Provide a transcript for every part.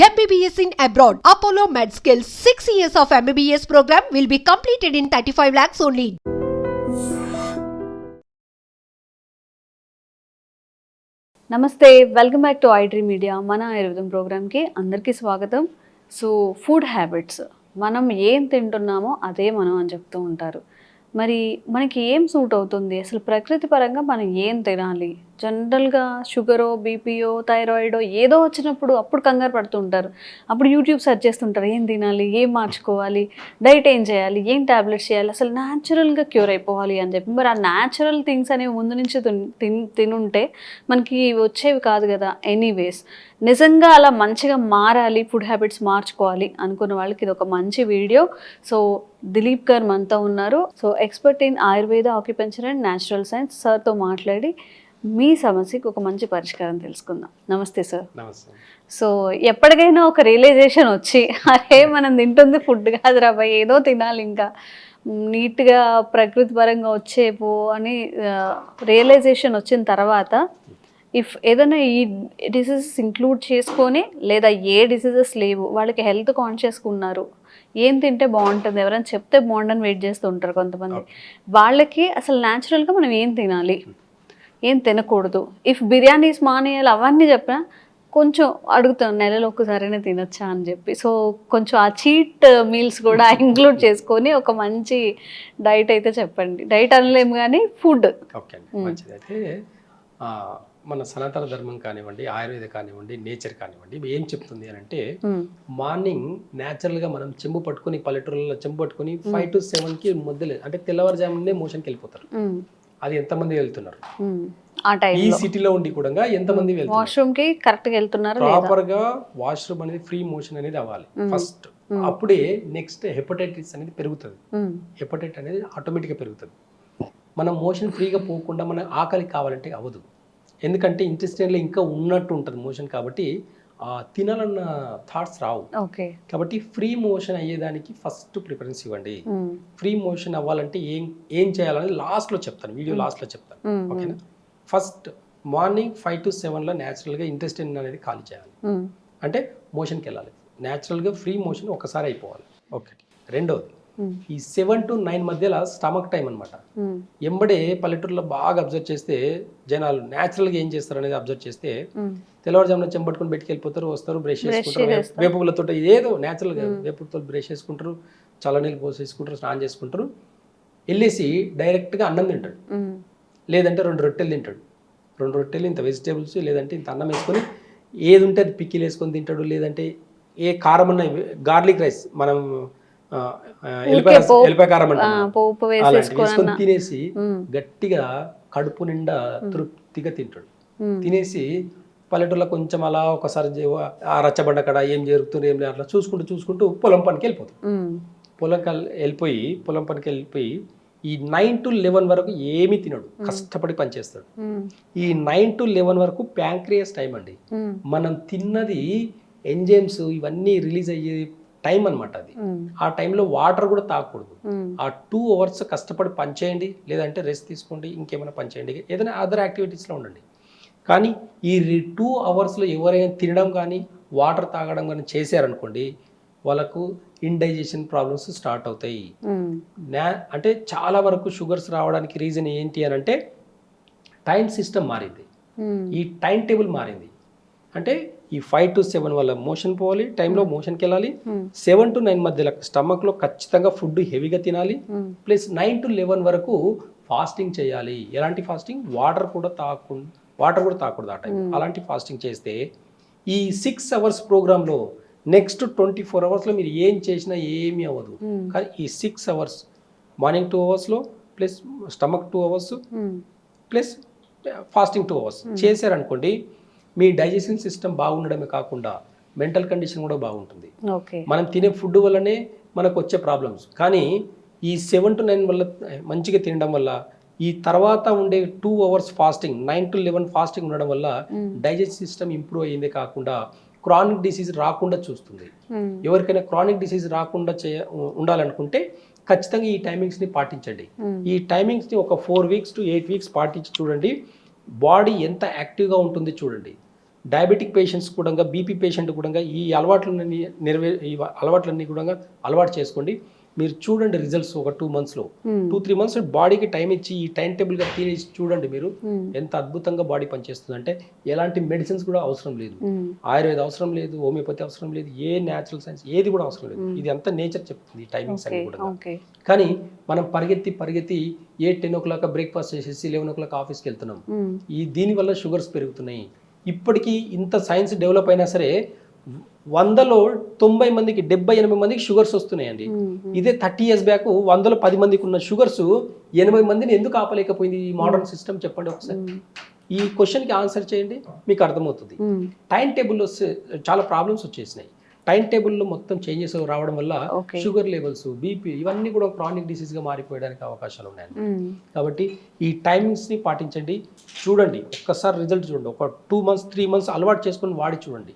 MBBS in abroad. Apollo MedSkill 6 years of MBBS program will be completed in 35 lakhs only. నమస్తే, welcome back to iDream media. మన ఆయుర్వేదం ప్రోగ్రామ్కి అందరికీ స్వాగతం. So food habits, మనం ఏం తింటున్నామో అదే మనం అని చెప్తూ ఉంటారు. మరి మనకి ఏం సూట్ అవుతుంది, అసలు ప్రకృతి పరంగా మనం ఏం తినాలి? జనరల్గా షుగరో, బీపీయో, థైరాయిడో ఏదో వచ్చినప్పుడు అప్పుడు కంగారు పడుతూ ఉంటారు. అప్పుడు యూట్యూబ్ సెర్చ్ చేస్తుంటారు, ఏం తినాలి, ఏం మార్చుకోవాలి, డైట్ ఏం చేయాలి, ఏం ట్యాబ్లెట్స్ చేయాలి, అసలు న్యాచురల్గా క్యూర్ అయిపోవాలి అని చెప్పి. మరి ఆ న్యాచురల్ థింగ్స్ అనేవి ముందు నుంచి తినుంటే మనకి వచ్చేవి కాదు కదా. ఎనీవేస్, నిజంగా అలా మంచిగా మారాలి, ఫుడ్ హ్యాబిట్స్ మార్చుకోవాలి అనుకున్న వాళ్ళకి ఇది ఒక మంచి వీడియో. సో దిలీప్ గారు మనతో ఉన్నారు. So expert in Ayurveda, acupuncture and natural science. సార్తో మాట్లాడి మీ సమస్యకి ఒక మంచి పరిష్కారం తెలుసుకుందాం. నమస్తే సార్. నమస్తే. సో ఎప్పటికైనా ఒక రియలైజేషన్ వచ్చి, అరే మనం తింటుంది ఫుడ్ కాదురా బాయ్, ఏదో తినాలి ఇంకా నీట్గా ప్రకృతి పరంగా వచ్చేపో అని రియలైజేషన్ వచ్చిన తర్వాత, ఇఫ్ ఏదైనా ఈ డిసీజెస్ ఇంక్లూడ్ చేసుకొని, లేదా ఏ డిసీజెస్ లేవు, వాళ్ళకి హెల్త్ కాన్షియస్గా ఉన్నారు, ఏం తింటే బాగుంటుంది, ఎవరైనా చెప్తే బాగుండని వెయిట్ చేస్తూ ఉంటారు కొంతమంది, వాళ్ళకి అసలు న్యాచురల్గా మనం ఏం తినాలి, ఏం తినకూడదు, ఇఫ్ బిర్యానీస్ మానేయాలి అవన్నీ చెప్పినా కొంచెం అడుగుతాం, నెలలో ఒక్కసారైనా తినచ్చా అని చెప్పి. సో కొంచెం ఆ చీట్ మీల్స్ కూడా ఇంక్లూడ్ చేసుకొని ఒక మంచి డైట్ అయితే చెప్పండి. డైట్ అనలేము కానీ ఫుడ్. ఓకే అండి, మంచిది. అయితే మన సనాతన ధర్మం కానివ్వండి, ఆయుర్వేద కానివ్వండి, నేచర్ కానివ్వండి, ఏం చెప్తుంది అని అంటే, మార్నింగ్ న్యాచురల్గా మనం చెంబు పట్టుకొని, పల్లెటూరులో చెంబు పట్టుకొని 5 to 7కి మధ్యలో, అంటే తెల్లవారుజామునే మోషన్కి వెళ్ళిపోతారు. అది ఎంతమంది వెళ్తున్నారు ఈ సిటీలో ఉండి కూడా ఎంతమంది వెళ్తున్నారు? వాష్రూమ్ కి కరెక్ట్ గా వెళ్తున్నారు. ప్రాపర్ గా వాష్రూమ్ అనేది ఫ్రీ మోషన్ అనేది అవ్వాలి ఫస్ట్. అప్పుడే నెక్స్ట్ హెపటైటిస్ అనేది పెరుగుతుంది. హెపటైటిస్ అనేది ఆటోమేటిక్గా పెరుగుతుంది. మనం మోషన్ ఫ్రీగా పోకుండా మన ఆకలి కావాలంటే అవ్వదు. ఎందుకంటే ఇంటెస్టైన్లో ఇంకా ఉన్నట్టు ఉంటుంది మోషన్, కాబట్టి తినాలన్న థాట్స్ రావు. కాబట్టి ఫ్రీ మోషన్ అయ్యేదానికి ఫస్ట్ ప్రిఫరెన్స్ ఇవ్వండి. ఫ్రీ మోషన్ అవ్వాలంటే ఏం చేయాలని లాస్ట్లో చెప్తాను, వీడియో లాస్ట్లో చెప్తాను. ఓకేనా? ఫస్ట్ మార్నింగ్ 5 to 7లో న్యాచురల్గా ఇంటెస్టైన్ అనేది ఖాళీ చేయాలి. అంటే మోషన్కి వెళ్ళాలి. న్యాచురల్గా ఫ్రీ మోషన్ ఒకసారి అయిపోవాలి. ఓకే. రెండోది, ఈ 7 to 9 మధ్యలో స్టమక్ టైం అనమాట. ఎంబడే పల్లెటూరులో బాగా అబ్జర్వ్ చేస్తే జనాలు న్యాచురల్గా ఏం చేస్తారు అనేది అబ్జర్వ్ చేస్తే, తెల్లవారుజామున చెంబట్టుకుని బయటికి వెళ్ళిపోతారు, వస్తారు, బ్రష్ చేసుకుంటారు, వేపులతో ఏదో న్యాచురల్గా వేపులతో బ్రష్ చేసుకుంటారు, చల్లనీళ్ళు పోసేసుకుంటారు, స్నానం చేసుకుంటారు, వెళ్ళేసి డైరెక్ట్గా అన్నం తింటాడు, లేదంటే 2 రొట్టెలు తింటాడు. 2 రొట్టెలు ఇంత వెజిటేబుల్స్, లేదంటే ఇంత అన్నం వేసుకొని ఏది ఉంటే అది పిక్కిలు వేసుకొని తింటాడు, లేదంటే ఏ కారం ఉన్న గార్లిక్ రైస్, మనం ఎల్లిపాయ కారం వేసుకొని తినేసి గట్టిగా కడుపు నిండా తృప్తిగా తింటాడు. తినేసి పల్లెటూరులో కొంచెం అలా ఒకసారి రచ్చబండ కడ ఏం జరుగుతుంది ఏం అట్లా చూసుకుంటూ పొలం పనికి వెళ్ళిపోతాడు. పొలం పనికి వెళ్ళిపోయి ఈ 9 to 11 వరకు ఏమీ తినడు, కష్టపడి పనిచేస్తాడు. ఈ 9 to 11 వరకు ప్యాంక్రియాస్ టైం అండి. మనం తిన్నది ఎంజైమ్స్ ఇవన్నీ రిలీజ్ అయ్యే టైం అనమాట అది. ఆ టైంలో వాటర్ కూడా తాగకూడదు. ఆ 2 hours కష్టపడి పనిచేయండి, లేదంటే రెస్ట్ తీసుకోండి, ఇంకేమైనా పనిచేయండి, ఏదైనా అదర్ యాక్టివిటీస్లో ఉండండి. కానీ ఈ 2 hours ఎవరైనా తినడం కానీ వాటర్ తాగడం కానీ చేశారనుకోండి, వాళ్ళకు ఇండైజెషన్ ప్రాబ్లమ్స్ స్టార్ట్ అవుతాయి. అంటే చాలా వరకు షుగర్స్ రావడానికి రీజన్ ఏంటి అని అంటే, టైం సిస్టమ్ మారింది, ఈ టైం టేబుల్ మారింది. అంటే ఈ 5 to 7 వల్ల మోషన్ పోవాలి, టైంలో మోషన్కి వెళ్ళాలి. 7 to 9 మధ్యలో స్టమక్లో ఖచ్చితంగా ఫుడ్ హెవీగా తినాలి. ప్లస్ 9 to 11 వరకు ఫాస్టింగ్ చేయాలి. ఎలాంటి ఫాస్టింగ్? వాటర్ కూడా తాగకూడదు ఆ టైం. అలాంటి ఫాస్టింగ్ చేస్తే ఈ 6 hours ప్రోగ్రాంలో నెక్స్ట్ 24 hours మీరు ఏం చేసినా ఏమీ అవ్వదు. కానీ ఈ 6 hours morning 2 hours plus stomach 2 hours plus fasting 2 hours చేశారనుకోండి, మీ డైజెషన్ సిస్టమ్ బాగుండడమే కాకుండా మెంటల్ కండిషన్ కూడా బాగుంటుంది. మనం తినే ఫుడ్ వల్లనే మనకు వచ్చే ప్రాబ్లమ్స్. కానీ ఈ 7 to 9 వల్ల మంచిగా తినడం వల్ల, ఈ తర్వాత ఉండే 2 hours ఫాస్టింగ్, 9 to 11 ఫాస్టింగ్ ఉండడం వల్ల డైజెషన్ సిస్టమ్ ఇంప్రూవ్ అయ్యిందే కాకుండా క్రానిక్ డిసీజ్ రాకుండా చూస్తుంది. ఎవరికైనా క్రానిక్ డిసీజ్ రాకుండా ఉండాలనుకుంటే ఖచ్చితంగా ఈ టైమింగ్స్ని పాటించండి. ఈ టైమింగ్స్ని ఒక 4 weeks to 8 weeks పాటించి చూడండి, బాడీ ఎంత యాక్టివ్గా ఉంటుంది చూడండి. డయాబెటిక్ పేషెంట్స్ కూడా బీపీ పేషెంట్ కూడా ఈ అలవాట్లన్నీ ఈ అలవాట్లన్నీ కూడా అలవాటు చేసుకోండి. మీరు చూడండి రిజల్ట్స్ ఒక 2 monthsలో 2-3 months బాడీకి టైం ఇచ్చి ఈ టైం టేబుల్గా తినేసి చూడండి మీరు ఎంత అద్భుతంగా బాడీ పనిచేస్తుంది. అంటే ఎలాంటి మెడిసిన్స్ కూడా అవసరం లేదు, ఆయుర్వేద అవసరం లేదు, హోమియోపతి అవసరం లేదు, ఏ న్యాచురల్ సైన్స్ ఏది కూడా అవసరం లేదు. ఇది అంతా నేచర్ చెప్తుంది ఈ టైమింగ్స్ అన్ని కూడా. కానీ మనం పరిగెత్తి 10 o'clock బ్రేక్ఫాస్ట్ చేసేసి 11 o'clock ఆఫీస్కి వెళ్తున్నాం. దీనివల్ల షుగర్స్ పెరుగుతున్నాయి. ఇప్పటికీ ఇంత సైన్స్ డెవలప్ అయినా సరే 100లో 90 మందికి 70-80 మందికి షుగర్స్ వస్తున్నాయండి. ఇదే 30 years బ్యాక్ 100లో 10 మందికి ఉన్న షుగర్స్ 80 మందిని ఎందుకు ఆపలేకపోయింది ఈ మోడర్న్ సిస్టమ్? చెప్పండి ఒకసారి. ఈ క్వశ్చన్కి ఆన్సర్ చేయండి, మీకు అర్థమవుతుంది. టైం టేబుల్లో చాలా ప్రాబ్లమ్స్ వచ్చేసినాయి. టైం టేబుల్లో మొత్తం చేంజెస్ రావడం వల్ల షుగర్ లెవెల్స్, బీపీ ఇవన్నీ కూడా క్రానిక్ డిసీజ్గా మారిపోయడానికి అవకాశాలు ఉన్నాయండి. కాబట్టి ఈ టైమింగ్స్ని పాటించండి. చూడండి, ఒక్కసారి రిజల్ట్ చూడండి. ఒక 2 months 3 months అలవాటు చేసుకొని వాడి చూడండి.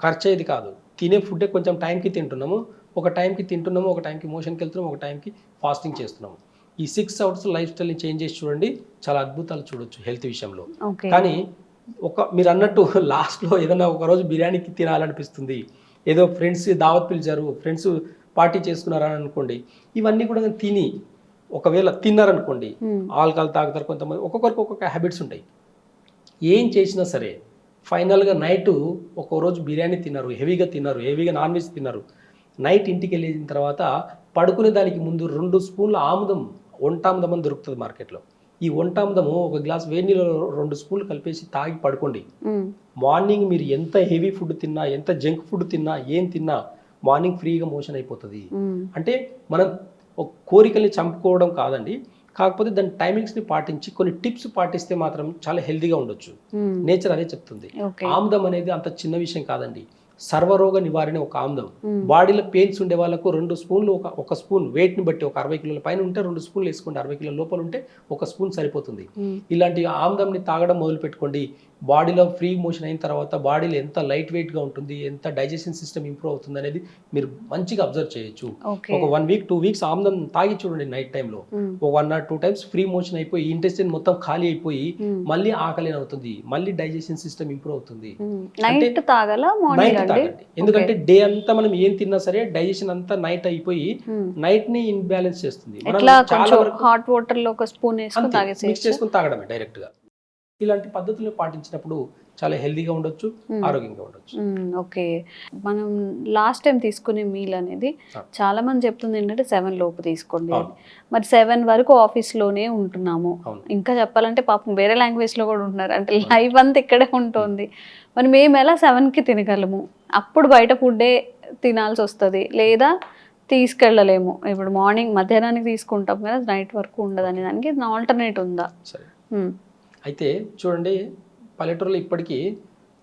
ఖర్చు అయ్యేది కాదు. తినే ఫుడ్డే కొంచెం టైంకి తింటున్నాము, ఒక టైంకి తింటున్నాము, ఒక టైంకి మోషన్కి వెళ్తున్నాము, ఒక టైంకి ఫాస్టింగ్ చేస్తున్నాము. ఈ 6 hours లైఫ్ స్టైల్ని చేంజ్ చేసి చూడండి, చాలా అద్భుతాలు చూడొచ్చు హెల్త్ విషయంలో. కానీ మీరు అన్నట్టు లాస్ట్లో ఏదైనా ఒక రోజు బిర్యానీకి తినాలనిపిస్తుంది, ఏదో ఫ్రెండ్స్ దావత్ పిలిచారు, ఫ్రెండ్స్ పార్టీ చేసుకున్నారని అనుకోండి, ఇవన్నీ కూడా తిని ఒకవేళ తిన్నారనుకోండి, ఆల్కహాల్ తాగుతారు కొంతమంది, ఒక్కొక్కరికి ఒక్కొక్క హ్యాబిట్స్ ఉంటాయి. ఏం చేసినా సరే ఫైనల్గా నైట్ ఒక రోజు బిర్యానీ తిన్నారు, హెవీగా నాన్ వెజ్ తిన్నారు, నైట్ ఇంటికి వెళ్ళిన తర్వాత పడుకునే దానికి ముందు 2 స్పూన్ల ఆముదం, వంటాముదం అని దొరుకుతుంది మార్కెట్లో. ఈ వంటాముదము ఒక గ్లాస్ వేడి నీళ్ళలో 2 స్పూన్లు కలిపేసి తాగి పడుకోండి. మార్నింగ్ మీరు ఎంత హెవీ ఫుడ్ తిన్నా, ఎంత జంక్ ఫుడ్ తిన్నా, ఏం తిన్నా మార్నింగ్ ఫ్రీగా మోషన్ అయిపోతుంది. అంటే మనం ఒక కోరికల్ని చంపుకోవడం కాదండి, కాకపోతే దాని టైమింగ్స్ని పాటించి కొన్ని టిప్స్ పాటిస్తే మాత్రం చాలా హెల్తీగా ఉండొచ్చు. నేచర్ అదే చెప్తుంది. ఆముదం అనేది అంత చిన్న విషయం కాదండి. సర్వరోగ నివారణ ఒక ఆముదం. బాడీలో పెయిన్స్ ఉండే వాళ్ళకు 2 స్పూన్లు, ఒక స్పూన్ వెయిట్ని బట్టి, ఒక 60 కిలోల పైన ఉంటే 2 స్పూన్లు వేసుకోండి, 60 కిలోల లోపల ఉంటే 1 స్పూన్ సరిపోతుంది. ఇలాంటి ఆముదంని తాగడం మొదలు పెట్టుకోండి. బాడీలో ఫ్రీ మోషన్ అయిన తర్వాత బాడీలో ఎంత లైట్ వెయిట్గా ఉంటుంది, ఎంత డైజెషన్ సిస్టమ్ ఇంప్రూవ్ అవుతుంది అనేది మీరు మంచిగా అబ్జర్వ్ చేయొచ్చు. ఒక 1 week 2 weeks ఆముదం తాగి చూడండి. నైట్ టైంలో ఒక 1 or 2 times ఫ్రీ మోషన్ అయిపోయి ఇంటెస్టైన్ మొత్తం ఖాళీ అయిపోయి మళ్ళీ ఆకలి అవుతుంది, మళ్ళీ డైజెషన్ సిస్టమ్ ఇంప్రూవ్ అవుతుంది. నైట్ తాగండి, ఎందుకంటే డే అంతా మనం ఏం తిన్నా సరే డైజెషన్ అంతా నైట్ అయిపోయి నైట్ ని ఇన్బ్యాలెన్స్ చేస్తుంది. హాట్ వాటర్ లో 1 స్పూన్ మిక్స్ చేసుకుని తాగడమే డైరెక్ట్ గా. ఇలాంటి పద్ధతులు పాటించినప్పుడు చాలా హెల్దీగా ఉండొచ్చు, ఆరోగ్యంగా ఉండొచ్చు. ఓకే, మనం లాస్ట్ టైం తీసుకునే మీల్ అనేది చాలా మంది చెప్తుంది ఏంటంటే 7 లోపు తీసుకోండి. మరి 7 వరకు ఆఫీస్లోనే ఉంటున్నాము, ఇంకా చెప్పాలంటే పాపం వేరే లాంగ్వేజ్లో కూడా ఉంటున్నారు, అంటే లైఫ్ అంతా ఇక్కడే ఉంటుంది. మరి మేము ఎలా 7కి తినగలము? అప్పుడు బయట ఫుడ్డే తినాల్సి వస్తుంది, లేదా తీసుకెళ్ళలేము. ఇప్పుడు మార్నింగ్ మధ్యాహ్నానికి తీసుకుంటాం కదా, నైట్ వరకు ఉండదని, దానికి ఆల్టర్నేట్ ఉందా? అయితే చూడండి, పల్లెటూరులో ఇప్పటికీ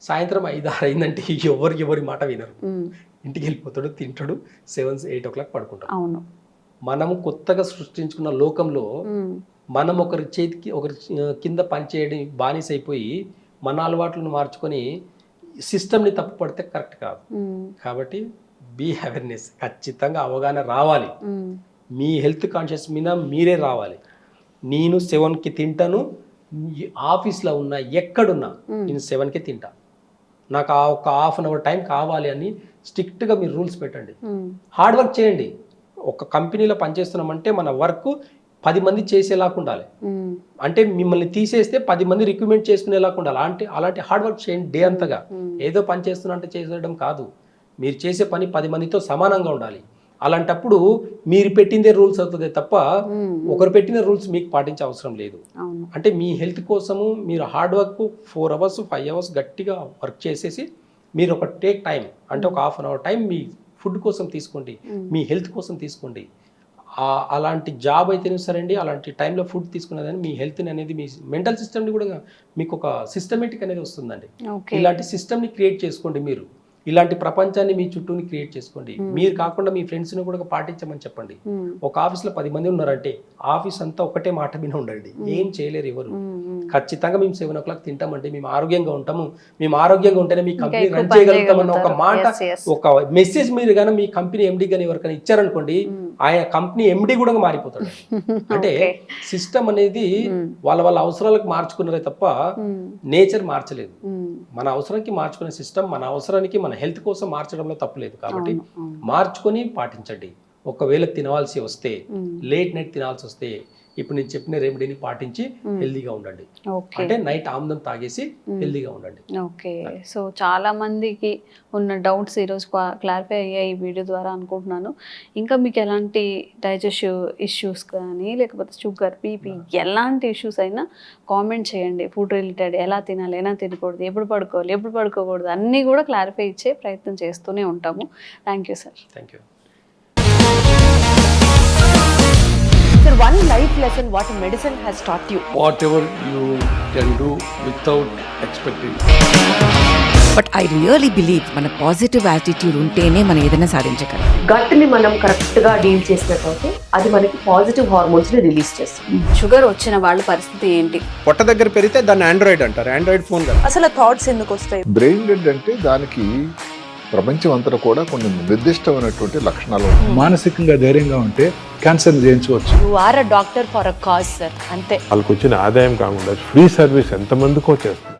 సాయంత్రం 5-6 అయిందంటే ఎవరి మాట వినరు. ఇంటికి వెళ్ళిపోతాడు, తింటాడు, 7-8 o'clock పడుకుంటాడు. అవును, మనము కొత్తగా సృష్టించుకున్న లోకంలో మనం ఒకరి కింద పనిచేయడం బానిస అయిపోయి మన అలవాట్లను మార్చుకొని సిస్టమ్ని తప్పు పడితే కరెక్ట్ కాదు. కాబట్టి బీ అవేర్నెస్, ఖచ్చితంగా అవగాహన రావాలి. మీ హెల్త్ కాన్షియస్ మీద మీరే రావాలి. నేను 7కి తింటాను, ఆఫీస్లో ఉన్నా ఎక్కడున్నా నేను 7కే తింటా, నాకు ఒక ½ an hour టైం కావాలి అని స్ట్రిక్ట్గా మీరు రూల్స్ పెట్టండి. హార్డ్ వర్క్ చేయండి. ఒక కంపెనీలో పనిచేస్తున్నామంటే మన వర్క్ 10 మంది చేసేలాగా ఉండాలి. అంటే మిమ్మల్ని తీసేస్తే 10 మంది రిక్రూట్మెంట్ చేసుకునేలాగా ఉండాలి. అలాంటి హార్డ్ వర్క్ చేయండి డే అంతగా. ఏదో పని చేస్తున్నా అంటే చేసేయడం కాదు, మీరు చేసే పని 10 మందితో సమానంగా ఉండాలి. అలాంటప్పుడు మీరు పెట్టిందే రూల్స్ అవుతుంది తప్ప ఒకరు పెట్టిన రూల్స్ మీకు పాటించే అవసరం లేదు. అంటే మీ హెల్త్ కోసము మీరు హార్డ్ వర్క్ 4 hours 5 hours గట్టిగా వర్క్ చేసేసి మీరు ఒక టేక్ టైం, అంటే ఒక ½ an hour time me food కోసం తీసుకోండి, మీ హెల్త్ కోసం తీసుకోండి. అలాంటి జాబ్ అయితేనే సరే అండి, అలాంటి టైంలో ఫుడ్ తీసుకున్నదని మీ హెల్త్ని అనేది, మీ మెంటల్ సిస్టమ్ని కూడా మీకు ఒక సిస్టమేటిక్ అనేది వస్తుందండి. ఇలాంటి సిస్టమ్ని క్రియేట్ చేసుకోండి. మీరు ఇలాంటి ప్రపంచాన్ని మీ చుట్టూని క్రియేట్ చేసుకోండి. మీరు కాకుండా మీ ఫ్రెండ్స్ని కూడా పాటించమని చెప్పండి. ఒక ఆఫీస్లో 10 మంది ఉన్నారంటే ఆఫీస్ అంతా ఒకటే మాట మీద ఉండండి, ఏం చేయలేరు ఎవరు. ఖచ్చితంగా మేము 7 o'clock తింటామండి, మేము ఆరోగ్యంగా ఉంటాము, మేము ఆరోగ్యంగా ఉంటేనే మీ కంపెనీ ఎక్కువ రన్ పని చేయగలుగుతామన్న ఒక చేయగలుగుతారు. మాట, Yes, yes. ఒక మెసేజ్ మీరు కానీ మీ కంపెనీ ఎండి కానీ ఎవరికైనా ఇచ్చారనుకోండి, ఆయన కంపెనీ ఎండి కూడా మారిపోతాడు. అంటే Okay. సిస్టమ్ అనేది వాళ్ళ వాళ్ళ అవసరాలకు మార్చుకున్నారే తప్ప నేచర్ మార్చలేదు. మన అవసరానికి మార్చుకునే సిస్టమ్ మన అవసరానికి మన హెల్త్ కోసం మార్చడంలో తప్పులేదు. కాబట్టి మార్చుకొని పాటించండి. ఒకవేళ తినవలసి వస్తే, లేట్ నైట్ తినాల్సి వస్తే, ఇప్పుడు నేను చెప్పిన రెమెడీని పాటించి హెల్దీగా ఉండండి. ఓకే. అంటే నైట్ ఆమ్లం తాగేసి హెల్దీగా ఉండండి. ఓకే. సో చాలా మందికి ఉన్న డౌట్స్ ఈరోజు క్లారిఫై అయ్యాయి ఈ వీడియో ద్వారా అనుకుంటున్నాను. ఇంకా మీకు ఎలాంటి డైజెస్టివ్ ఇష్యూస్ కానీ లేకపోతే షుగర్, బీపీ ఎలాంటి ఇష్యూస్ అయినా కామెంట్ చేయండి. ఫుడ్ రిలేటెడ్ ఎలా తినాలి, ఎలా తినకూడదు, ఎప్పుడు పడుకోవాలి, ఎప్పుడు పడుకోకూడదు అన్నీ కూడా క్లారిఫై ఇచ్చే ప్రయత్నం చేస్తూనే ఉంటాము. Thank you sir. Thank you. Sir, one life lesson what medicine has taught you. Whatever you can do without expecting. But I really believe మన పాజిటివ్ యాటిట్యూడ్ ఉంటేనే మనం ఏదైనా సాధించగలం. గట్ ని మనం కరెక్ట్ గా డీల్ చేసినట్లయితే అది మనకి పాజిటివ్ హార్మోన్స్ ని రిలీజ్ చేస్తుంది. షుగర్ వచ్చిన వాళ్ళ పరిస్థితి ఏంటి? పొట్ట దగ్గర పెరిగితే దాన్ని ఆండ్రాయిడ్ అంటారు, ఆండ్రాయిడ్ ఫోన్ కదా. అసలు థాట్స్ ఎందుకు వస్తాయి? బ్రెయిన్ డెడ్ అంటే దానికి ప్రపంచం అంతా కూడా కొన్ని నిర్దిష్టమైనటువంటి లక్షణాలు ఉన్నాయి. మానసికంగా ధైర్యంగా ఉంటే క్యాన్సర్ జయించవచ్చు. You are a doctor for a cause sir, అంతే. వాళ్ళకి వచ్చిన ఆదాయం కాకుండా ఫ్రీ సర్వీస్ ఎంతమందికో చేస్తారు.